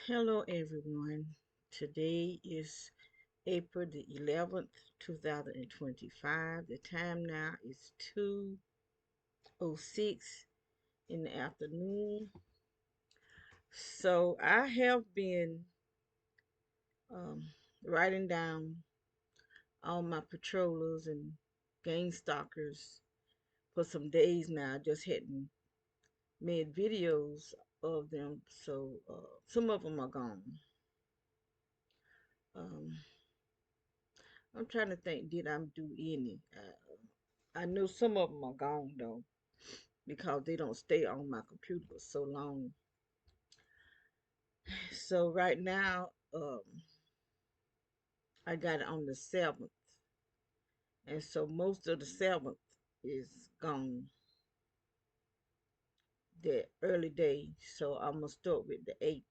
Hello everyone. Today is April the 11th, 2025. The time now is 2:06 in the afternoon. So I have been um, writing down all my patrollers and gang stalkers for some days now. I just hadn't made videos of them, so some of them are gone. Um, I'm trying to think, did I do any? I know some of them are gone though because they don't stay on my computer for so long. So right now, I got it on the 7th, and so most of the 7th is gone. The early day, so I'm gonna start with the 8th,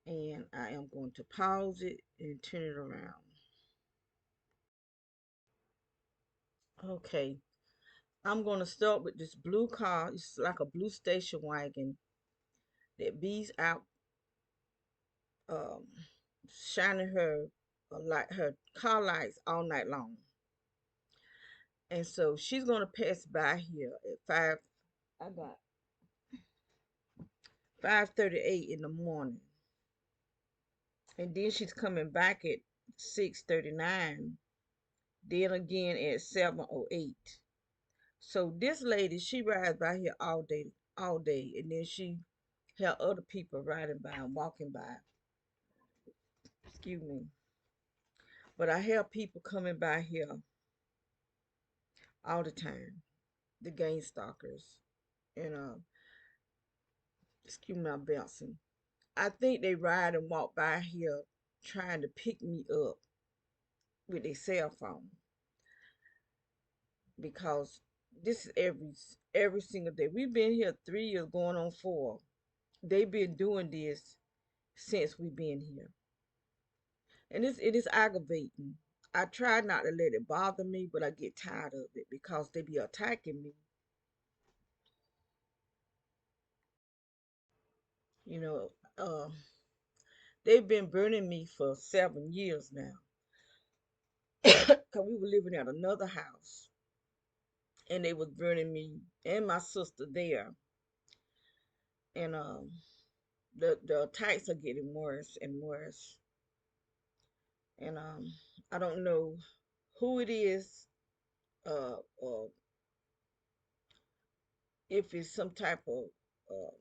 and I am going to pause it and turn it around. Okay, I'm gonna start with this blue car. It's like a blue station wagon that bees out um, shining her car lights all night long. And so she's gonna pass by here at 5. I got 5:38 in the morning, and then she's coming back at 6:39. Then again at 7:08. So this lady, she rides by here all day, and then she have other people riding by and walking by. Excuse me. But I have people coming by here all the time, the gang stalkers, and excuse me, I'm bouncing. I think they ride and walk by here trying to pick me up with their cell phone because this is every single day. We've been here 3 years, going on 4. They've been doing this since we've been here, and it is aggravating. I try not to let it bother me, but I get tired of it because they be attacking me. You know, they've been burning me for 7 years now because we were living at another house and they was burning me and my sister there. And the attacks are getting worse and worse. And I don't know who it is, or if it's some type of uh,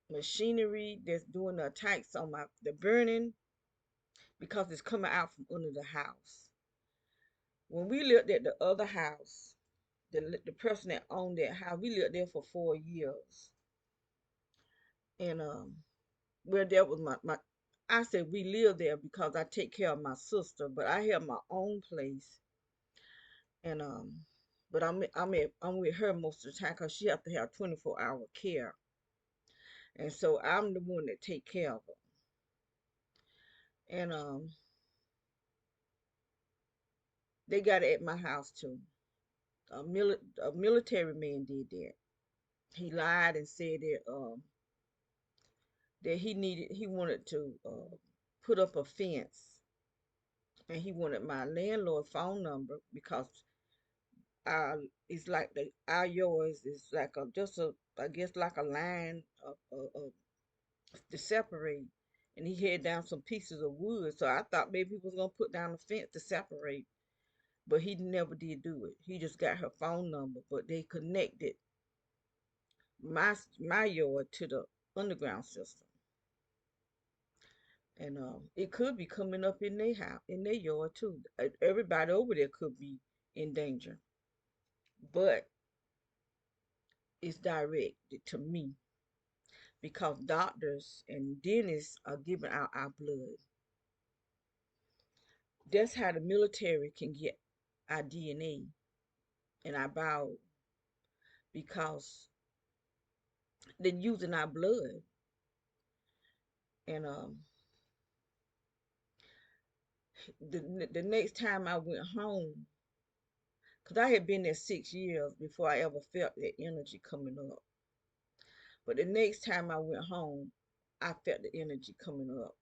machinery that's doing the attacks on the burning because it's coming out from under the house. When we lived at the other house, the person that owned that house, we lived there for 4 years, and well, that was my I said we live there because I take care of my sister, but I have my own place, and but I'm with her most of the time because she have to have 24-hour care, and so I'm the one that take care of her, and they got it at my house too. A military man did that. He lied and said that he wanted to put up a fence, and he wanted my landlord phone number because our it's like our yours is like a just a I guess like a line to separate, and he had down some pieces of wood, so I thought maybe he was gonna put down a fence to separate, but he never did do it. He just got her phone number, but they connected my yard to the underground system, and it could be coming up in their house, in their yard too. Everybody over there could be in danger, but it's directed to me because doctors and dentists are giving out our blood. That's how the military can get our DNA and our bowel because they're using our blood. And the next time I went home, because I had been there 6 years before I ever felt that energy coming up. But the next time I went home, I felt the energy coming up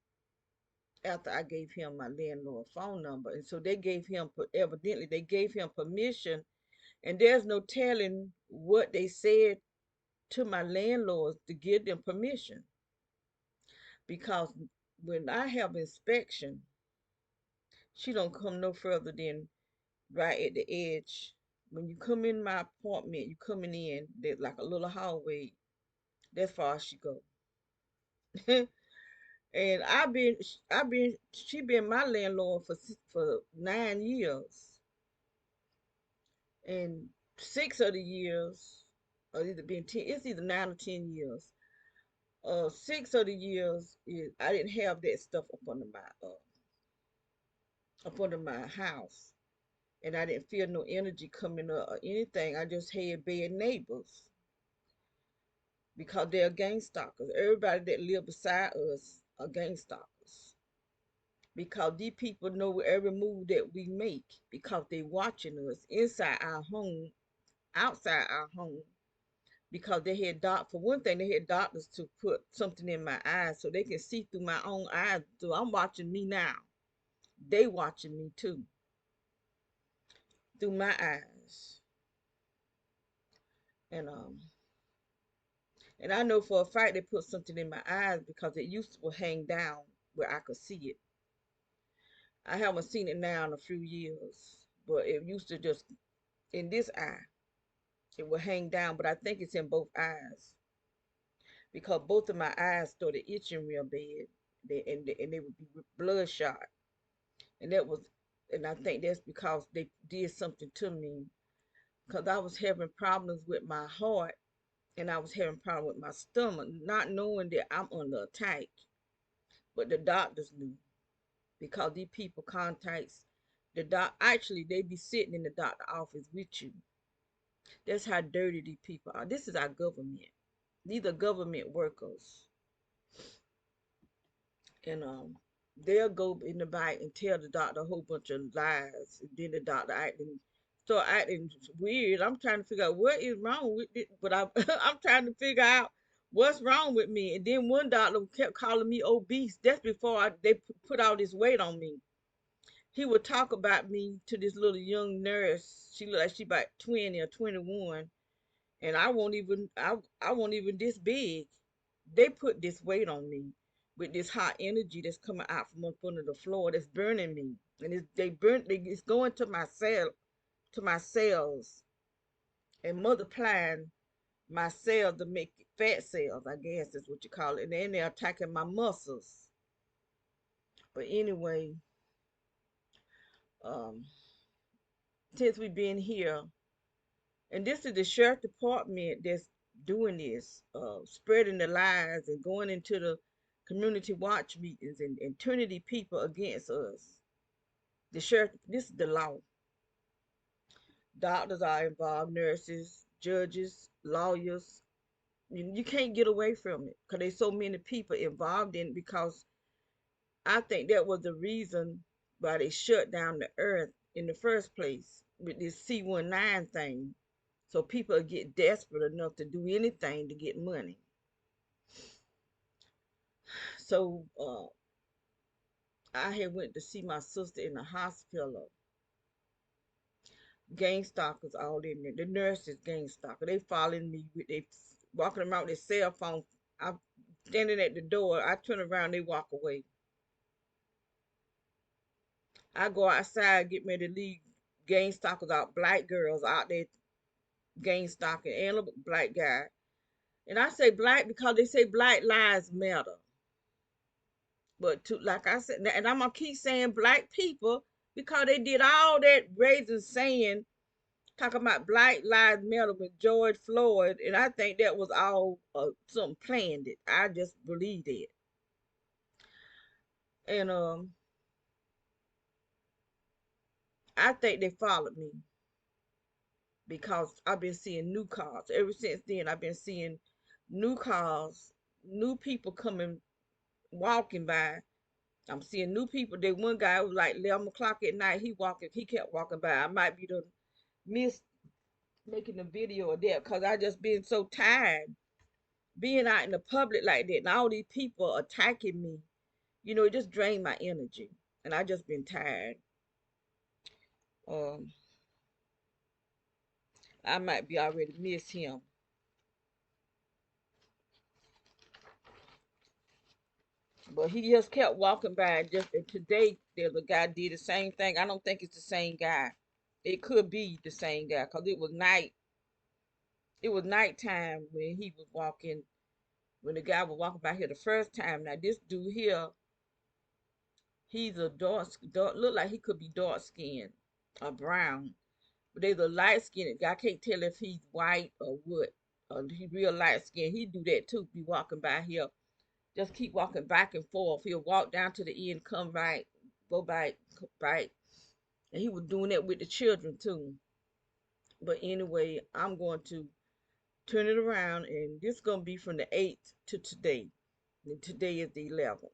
after I gave him my landlord phone number. And so they gave him, evidently, they gave him permission. And there's no telling what they said to my landlords to give them permission. Because when I have inspection, she don't come no further than right at the edge. When you come in my apartment, you coming in, there's like a little hallway. That's far as she go. And she been my landlord for 9 years, and 6 of the years, or either been 10. It's either 9 or 10 years. 6 of the years is I didn't have that stuff up under my house, and I didn't feel no energy coming up or anything. I just had bad neighbors because they're gang stalkers. Everybody that live beside us are gang stalkers because these people know every move that we make because they watching us inside our home, outside our home. Because they had for one thing, they had doctors to put something in my eyes so they can see through my own eyes. So I'm watching me now. They watching me too through my eyes, and and I know for a fact they put something in my eyes because it used to hang down where I could see it. I haven't seen it now in a few years, but it used to just in this eye. It will hang down, but I think it's in both eyes because both of my eyes started itching real bad. And they would be bloodshot, and that was, and I think that's because they did something to me because I was having problems with my heart and I was having problems with my stomach, not knowing that I'm under attack, but the doctors knew because these people contacts the doc. Actually, they be sitting in the doctor office with you. That's how dirty these people are. This is our government. These are government workers, and they'll go in the back and tell the doctor a whole bunch of lies, and then the doctor start acting weird. I'm trying to figure out what is wrong with it, but I'm trying to figure out what's wrong with me. And then one doctor kept calling me obese. That's before they put all this weight on me. He would talk about me to this little young nurse. She looked like she about 20 or 21, and I won't even this big. They put this weight on me with this hot energy that's coming out from up under the floor that's burning me, and it's going to my cells and multiplying my cells to make fat cells. I guess is what you call it, and then they're attacking my muscles. But anyway, um, since we've been here, and this is the sheriff department that's doing this, spreading the lies and going into the community watch meetings and turning the people against us. The sheriff, this is the law. Doctors are involved, nurses, judges, lawyers. You can't get away from it because there's so many people involved in it because I think that was the reason why they shut down the earth in the first place with this C-19 thing. So people get desperate enough to do anything to get money. So I had went to see my sister in the hospital. Gang stalkers all in there. The nurses gang stalker. They following me with they walking around with their cell phone. I'm standing at the door. I turn around, they walk away. I go outside, get ready to leave gang stalkers out, black girls out there gang stalking, and a black guy. And I say black because they say black lives matter. But to like I said, and I'm gonna keep saying black people because they did all that raising saying talking about Black Lives Matter with George Floyd, and I think that was all something planned. It. I just believed it, and I think they followed me because I've been seeing new cars ever since then. I've been seeing new cars, new people coming walking by. I'm seeing new people. There one guy was like 11 o'clock at night. He kept walking by. I might be the miss making a video of that because I just been so tired being out in the public like that and all these people attacking me, it just drained my energy. And I just been tired. Um, I might be already miss him. But he just kept walking by. Just and today, there's a guy did the same thing. I don't think it's the same guy. It could be the same guy because it was night. It was nighttime when he was walking. When the guy was walking by here the first time. Now this dude here, he's a dark, look like he could be dark skinned or brown. But there's a light skinned guy. I can't tell if he's white or what. He real light skinned. He do that too. Be walking by here, just keep walking back and forth. He'll walk down to the end, come right, go back, right. And he was doing that with the children too. But anyway, I'm going to turn it around, and this is going to be from the 8th to today. And today is the 11th.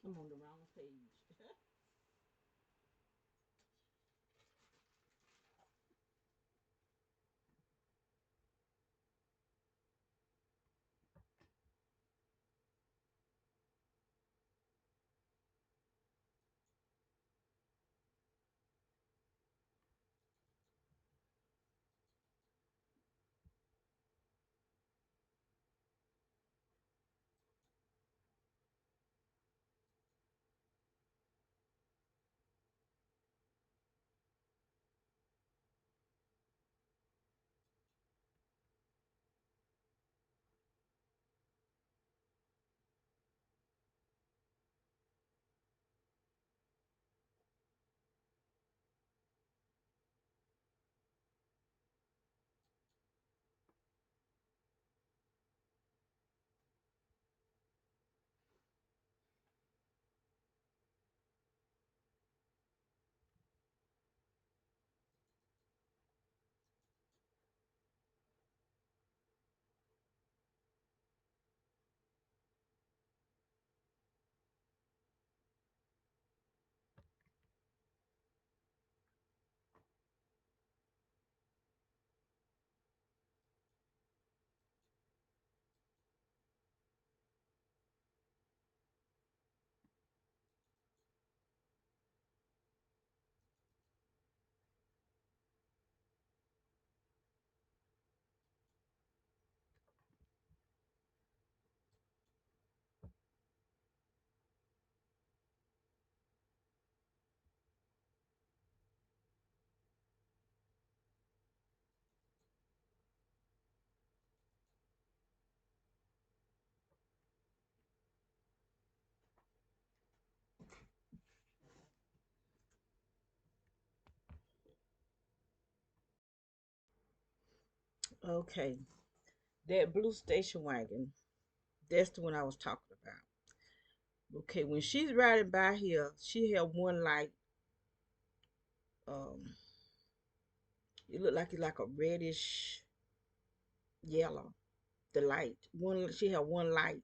I'm on the wrong page. Okay, that blue station wagon, that's the one I was talking about. Okay, when she's riding by here, she had one light. Um, it looked like it's like a reddish yellow. The light, one she had one light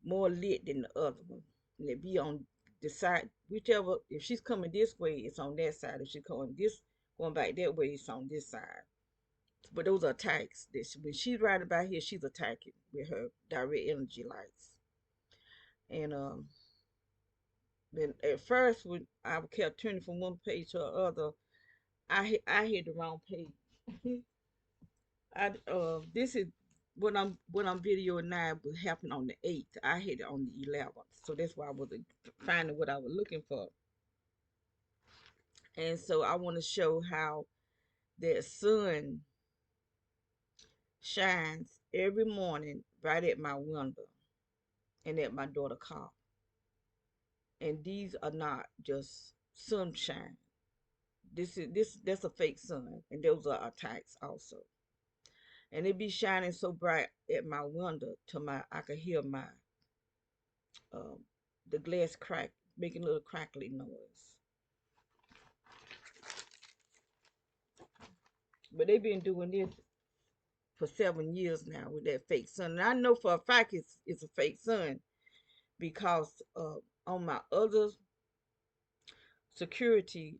more lit than the other one, and it be on the side, whichever. If she's coming this way, it's on that side. If she's going back that way, it's on this side. But those are attacks. When she's riding by here, she's attacking with her direct energy lights. And then at first, when I kept turning from one page to the other, I hit the wrong page. I This is what I'm videoing now was happened on the 8th. I hit it on the 11th, so that's why I wasn't finding what I was looking for. And so I want to show how that sun shines every morning right at my window and at my daughter's car. And these are not just sunshine. This that's a fake sun, and those are attacks also. And it be shining so bright at my window to my I could hear my um the glass crack, making a little crackly noise. But they've been doing this for 7 years now with that fake sun. And I know for a fact it's a fake sun because on my other security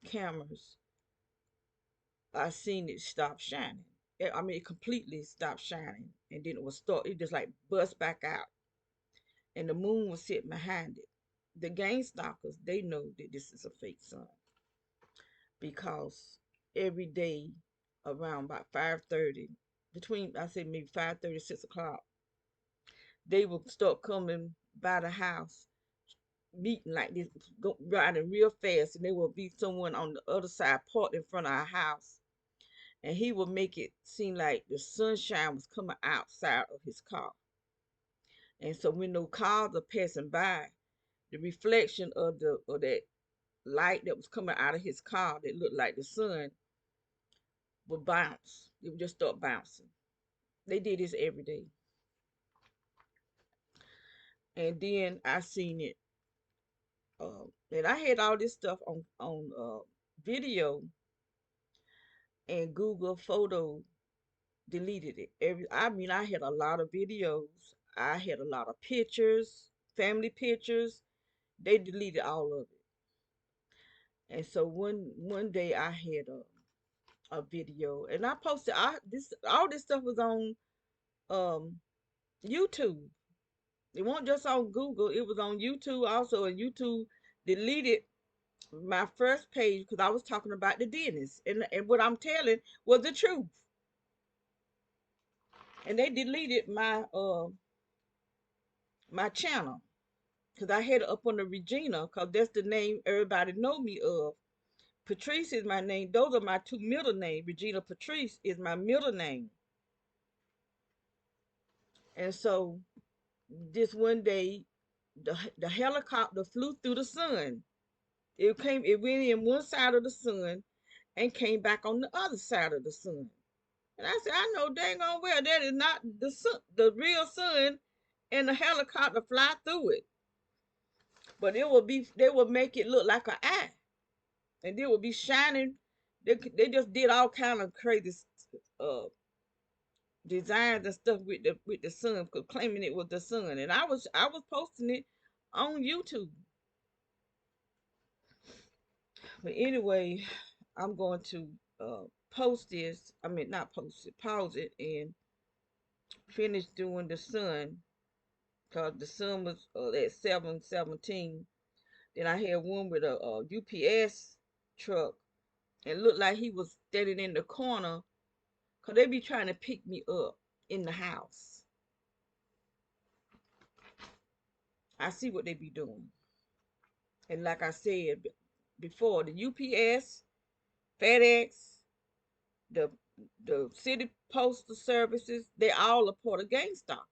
cameras, I seen it stop shining. I mean, it completely stopped shining, and then it was start. It just like bust back out, and the moon was sitting behind it. The game stalkers, they know that this is a fake sun because every day around about 5:30, between I say maybe 5:30 6 o'clock, they will start coming by the house, meeting like this, riding real fast, and there will be someone on the other side parked in front of our house, and he will make it seem like the sunshine was coming outside of his car. And so when those cars are passing by, the reflection of that light that was coming out of his car that looked like the sun would bounce. It would just start bouncing. They did this every day. And then I seen it, and I had all this stuff on video, and Google Photo deleted it. I mean, I had a lot of videos. I had a lot of pictures, family pictures. They deleted all of it. And so one day I had a video, and I posted. I this All this stuff was on um YouTube. It wasn't just on Google. It was on YouTube also, and YouTube deleted my first page because I was talking about the dentist, and what I'm telling was the truth. And they deleted my channel because I had it up under Regina because that's the name everybody know me of. Patrice is my name. Those are my two middle names. Regina Patrice is my middle name. And so this one day, the helicopter flew through the sun. It went in one side of the sun and came back on the other side of the sun. And I said, I know dang on well that is not the sun, the real sun, and the helicopter fly through it. But they will make it look like an eye, and they will be shining. They just did all kind of crazy uh designs and stuff with the sun, claiming it was the sun. And I was posting it on YouTube. But anyway, I'm going to post this. I mean, not post it, pause it, and finish doing the sun because the sun was at 7:17. Then I had one with a UPS truck and looked like he was standing in the corner because they be trying to pick me up in the house. I see what they be doing. And like I said before, the UPS, FedEx, the the city postal services, they all a part of gang stalking.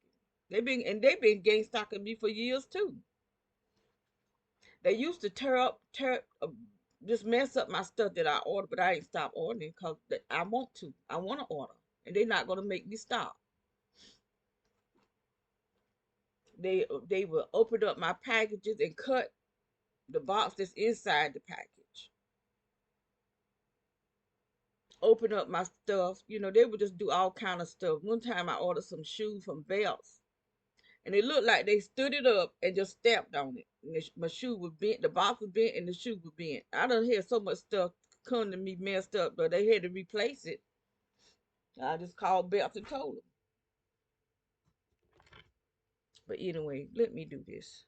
They've been gang stalking me for years too. They used to tear just mess up my stuff that I ordered, but I ain't stop ordering because I want to. I want to order, and they're not gonna make me stop. They will open up my packages and cut the box that's inside the package. Open up my stuff. You know, they would just do all kind of stuff. One time I ordered some shoes from Belts, and it looked like they stood it up and just stamped on it. And my shoe was bent, the box was bent, and the shoe was bent. I done hear so much stuff come to me messed up, but they had to replace it. I just called Belts and told them. But anyway, let me do this.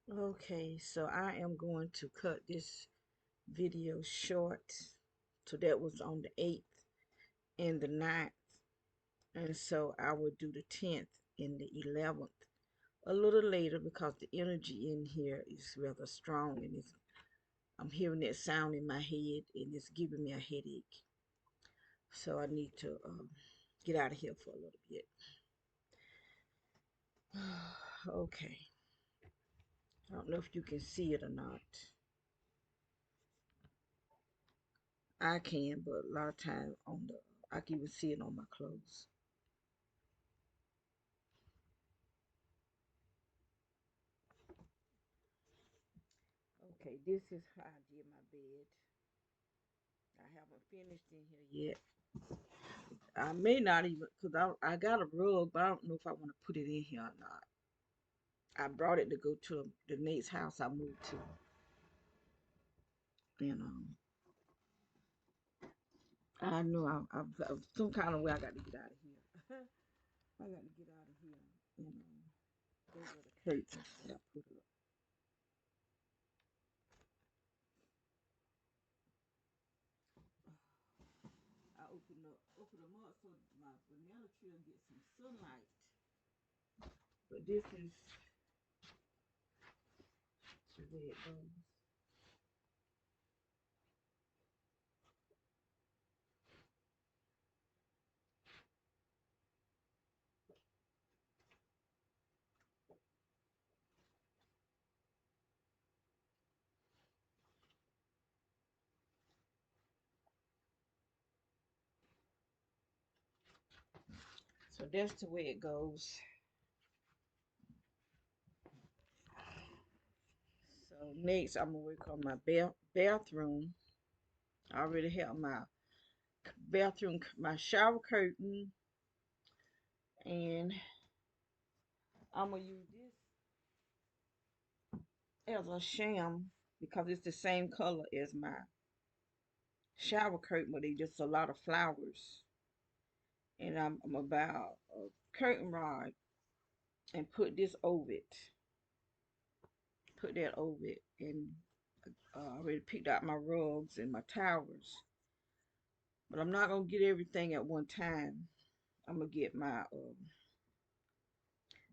Okay, so I am going to cut this video short. So that was on the 8th and the 9th. And so I will do the 10th and the 11th a little later because the energy in here is rather strong and I'm hearing that sound in my head and it's giving me a headache. So I need to get out of here for a little bit. Okay. I don't know if you can see it or not. I can, but a lot of times on the I can even see it on my clothes. Okay, this is how I did my bed. I haven't finished in here yet. I may not even, because I got a rug, but I don't know if I want to put it in here or not. I brought it to go to the next house I moved to. And I know some kind of way I got to get out of here. I got to get out of here. And those are the curtains that I put up. I open them up so my banana tree will get some sunlight. But this is the way it goes. So that's the way it goes. So next, I'm gonna work on my bathroom. I already have my bathroom, my shower curtain, and I'm gonna use this as a sham because it's the same color as my shower curtain, but they just a lot of flowers. And I'm about a curtain rod and put this over it. Put that over it, and I already picked out my rugs and my towers. But I'm not gonna get everything at one time. I'm gonna get my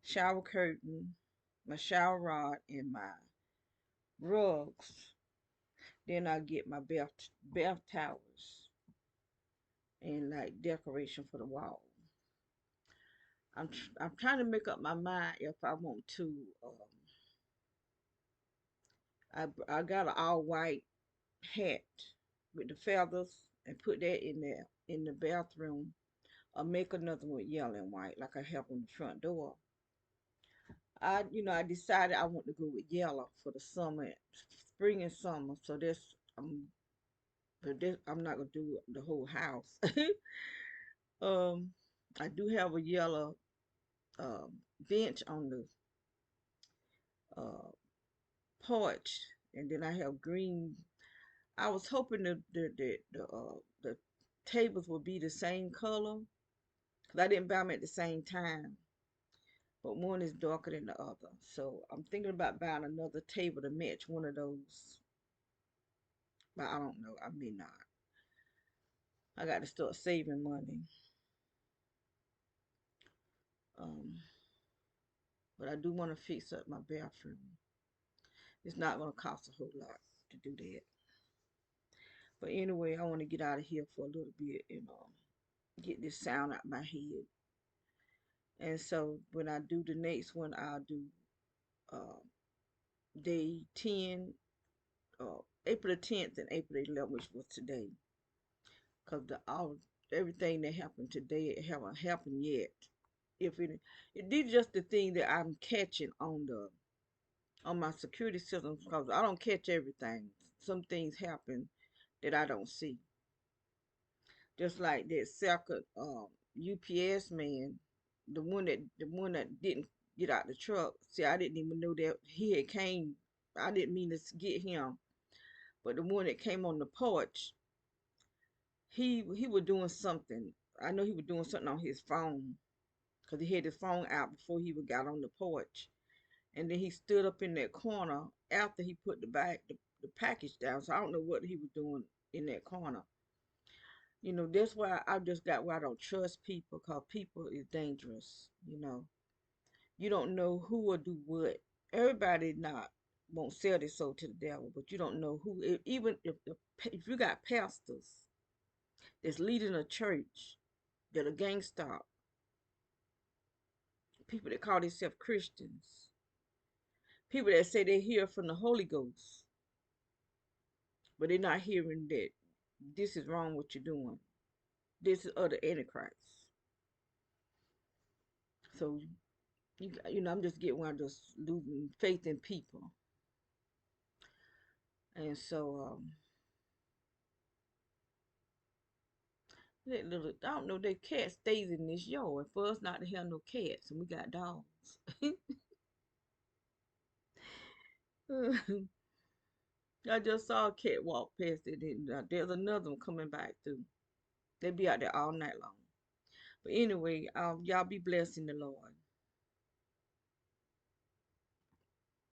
shower curtain, my shower rod, and my rugs. Then I get my bath towels and like decoration for the wall. I'm trying to make up my mind if I want to. I got an all white hat with the feathers and put that in there in the bathroom. Or make another one with yellow and white like I have on the front door. I decided I want to go with yellow for the summer, spring and summer. So but this I'm not gonna do the whole house. um, I do have a yellow bench on the uh porch, and then I have green. I was hoping the tables would be the same color, cause I didn't buy them at the same time. But one is darker than the other. So I'm thinking about buying another table to match one of those. But I don't know. I may not. I got to start saving money. Um, but I do want to fix up my bathroom. It's not going to cost a whole lot to do that. But anyway, I want to get out of here for a little bit and get this sound out my head. And so when I do the next one, I'll do uh, day 10, April the 10th and April the 11th, which was today. Because the all everything that happened today, it haven't happened yet. If it did just the thing that I'm catching on my security systems because I don't catch everything. Some things happen that I don't see. Just like that second UPS man, the one that didn't get out the truck. See, I didn't even know that he had came. I didn't mean to get him, but the one that came on the porch, he was doing something. I know he was doing something on his phone because he had his phone out before he even got on the porch. And then he stood up in that corner after he put the package down. So I don't know what he was doing in that corner. That's why I just got why I don't trust people because people is dangerous. You don't know who will do what. Everybody not won't sell their soul to the devil, but you don't know who. Even if you got pastors that's leading a church that are gangsta, people that call themselves Christians, people that say they hear from the Holy Ghost, but they're not hearing that This is wrong what you're doing. This is other antichrist. So I'm just getting where I'm just losing faith in people. And so that little, I don't know, that cat stays in this yard. For us not to have no cats, and we got dogs. I just saw a cat walk past it, and there's another one coming back through. They be out there all night long. But anyway, y'all be blessed in the Lord.